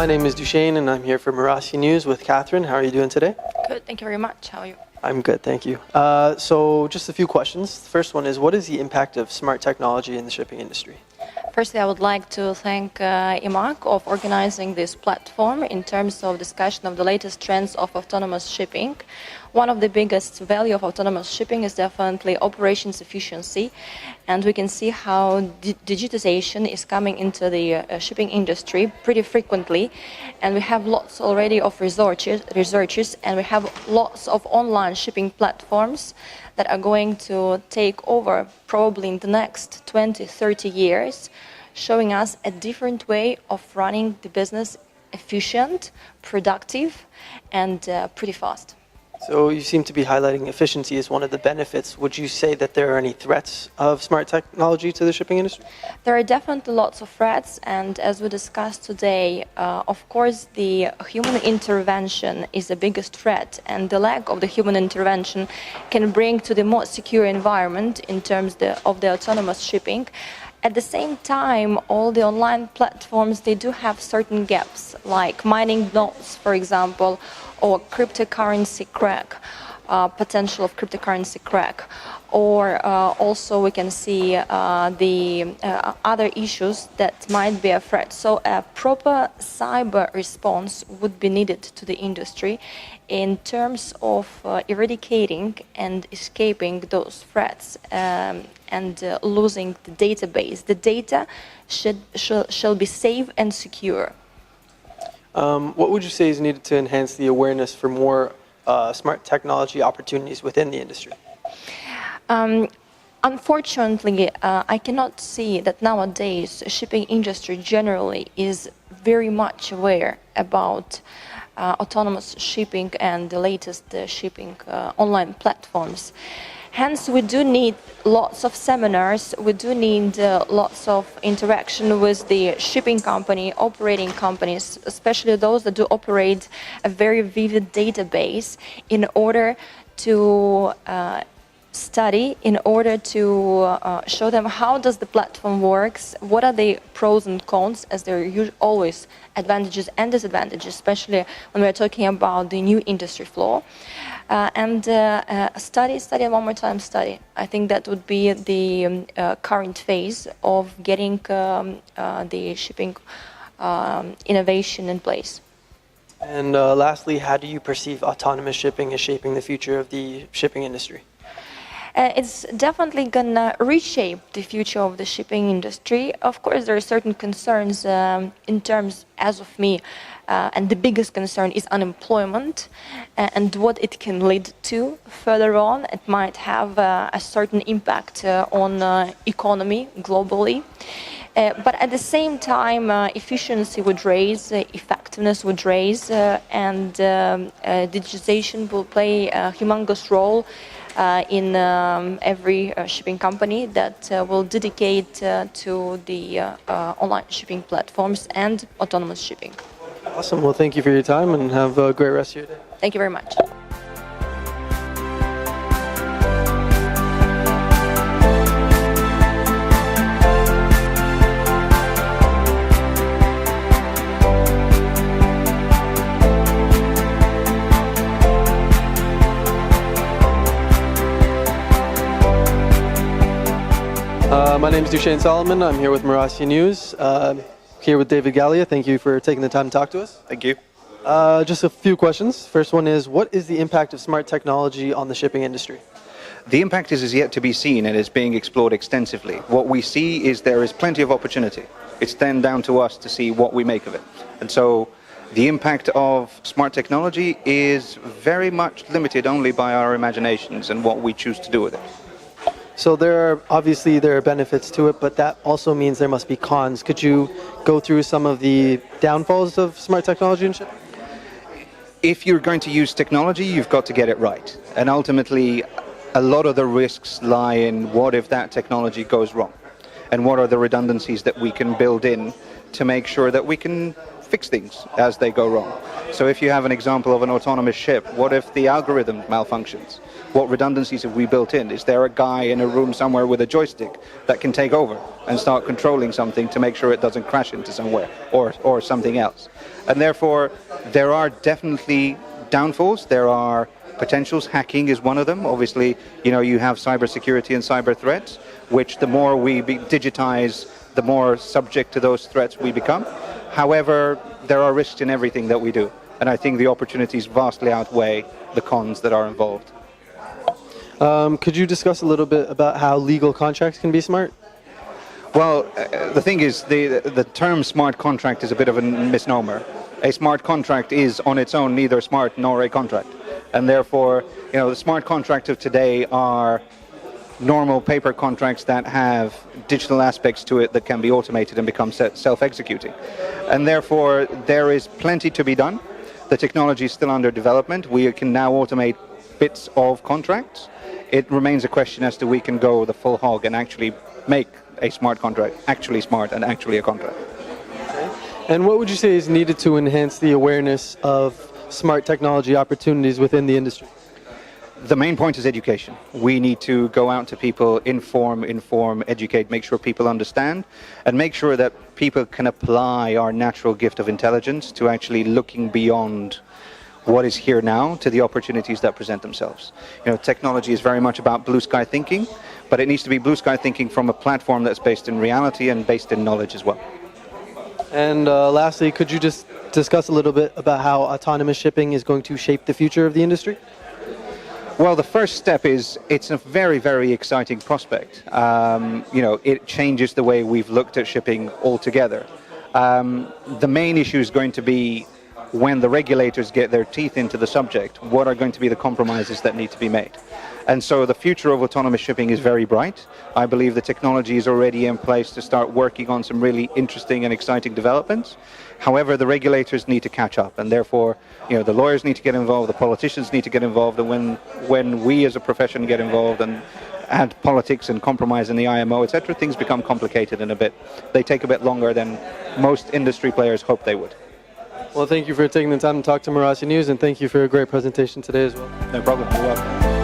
My name is Duchesne, and I'm here for Marassi News with Catherine. How are you doing today? Good, thank you very much. How are you? I'm good, thank you. So just a few questions. The first one is, what is the impact of smart technology in the shipping industry? Firstly, I would like to thank IMAC of organizing this platform in terms of discussion of the latest trends of autonomous shipping. One of the biggest value of autonomous shipping is definitely operations efficiency, and we can see how digitization is coming into the shipping industry pretty frequently, and we have lots already of researchers, and we have lots of online shipping platforms that are going to take over probably in the next 20-30 years, showing us a different way of running the business efficient, productive, and pretty fast. So you seem to be highlighting efficiency as one of the benefits. Would you say that there are any threats of smart technology to the shipping industry? There are definitely lots of threats, and as we discussed today, of course, the human intervention is the biggest threat, and the lack of the human intervention can bring to the more secure environment in terms of the autonomous shipping. At the same time, all the online platforms, they do have certain gaps, like mining nodes, for example, or cryptocurrency crack, potential of cryptocurrency crack, or also we can see the other issues that might be a threat. So a proper cyber response would be needed to the industry in terms of eradicating and escaping those threats and losing the database. The data shall be safe and secure. What would you say is needed to enhance the awareness for more smart technology opportunities within the industry? Unfortunately, I cannot see that nowadays shipping industry generally is very much aware about autonomous shipping and the latest shipping online platforms. Hence, we do need lots of seminars, we do need lots of interaction with the shipping company, operating companies, especially those that do operate a very vivid database in order to study, in order to show them how does the platform works, what are the pros and cons, as there are always advantages and disadvantages, especially when we're talking about the new industry flow. Study, and one more time study. I think that would be the current phase of getting the shipping innovation in place. And lastly, how do you perceive autonomous shipping as shaping the future of the shipping industry? It's definitely gonna reshape the future of the shipping industry. Of course, there are certain concerns in terms, as of me, and the biggest concern is unemployment and what it can lead to further on. It might have a certain impact on economy globally. But at the same time, efficiency would raise, effectiveness would raise, and digitization will play a humongous role in every shipping company that will dedicate to the online shipping platforms and autonomous shipping. Awesome. Well, thank you for your time and have a great rest of your day. Thank you very much. My name is Duchesne Solomon. I'm here with Marassi News. Here with David Gallia. Thank you for taking the time to talk to us. Thank you. Just a few questions. First one is, what is the impact of smart technology on the shipping industry? The impact is yet to be seen and is being explored extensively. What we see is there is plenty of opportunity. It's then down to us to see what we make of it. And so the impact of smart technology is very much limited only by our imaginations and what we choose to do with it. So there are benefits to it, but that also means there must be cons. Could you go through some of the downfalls of smart technology in shipping? If you're going to use technology, you've got to get it right. And ultimately, a lot of the risks lie in what if that technology goes wrong? And what are the redundancies that we can build in to make sure that we can fix things as they go wrong. So if you have an example of an autonomous ship, what if the algorithm malfunctions? What redundancies have we built in? Is there a guy in a room somewhere with a joystick that can take over and start controlling something to make sure it doesn't crash into somewhere or something else? And therefore, there are definitely downfalls. There are potentials. Hacking is one of them. Obviously, you have cybersecurity and cyber threats, which the more we digitize, the more subject to those threats we become. However, there are risks in everything that we do. And I think the opportunities vastly outweigh the cons that are involved. Could you discuss a little bit about how legal contracts can be smart? Well, the thing is, the term smart contract is a bit of a misnomer. A smart contract is on its own neither smart nor a contract. And therefore, the smart contracts of today are normal paper contracts that have digital aspects to it that can be automated and become self-executing. And therefore, there is plenty to be done. The technology is still under development. We can now automate bits of contracts. It remains a question as to we can go the full hog and actually make a smart contract actually smart and actually a contract. And what would you say is needed to enhance the awareness of smart technology opportunities within the industry? The main point is education. We need to go out to people, inform, educate, make sure people understand, and make sure that people can apply our natural gift of intelligence to actually looking beyond what is here now to the opportunities that present themselves. Technology is very much about blue sky thinking, but it needs to be blue sky thinking from a platform that's based in reality and based in knowledge as well. And lastly, could you just discuss a little bit about how autonomous shipping is going to shape the future of the industry? Well, the first step is it's a very, very exciting prospect. It changes the way we've looked at shipping altogether. The main issue is going to be when the regulators get their teeth into the subject, what are going to be the compromises that need to be made? And so the future of autonomous shipping is very bright. I believe the technology is already in place to start working on some really interesting and exciting developments. However, the regulators need to catch up, and therefore, the lawyers need to get involved, the politicians need to get involved, and when we as a profession get involved and add politics and compromise in the IMO, etc., things become complicated and they take a bit longer than most industry players hope they would. Well, thank you for taking the time to talk to Marassi News, and thank you for a great presentation today as well. No problem. You're welcome.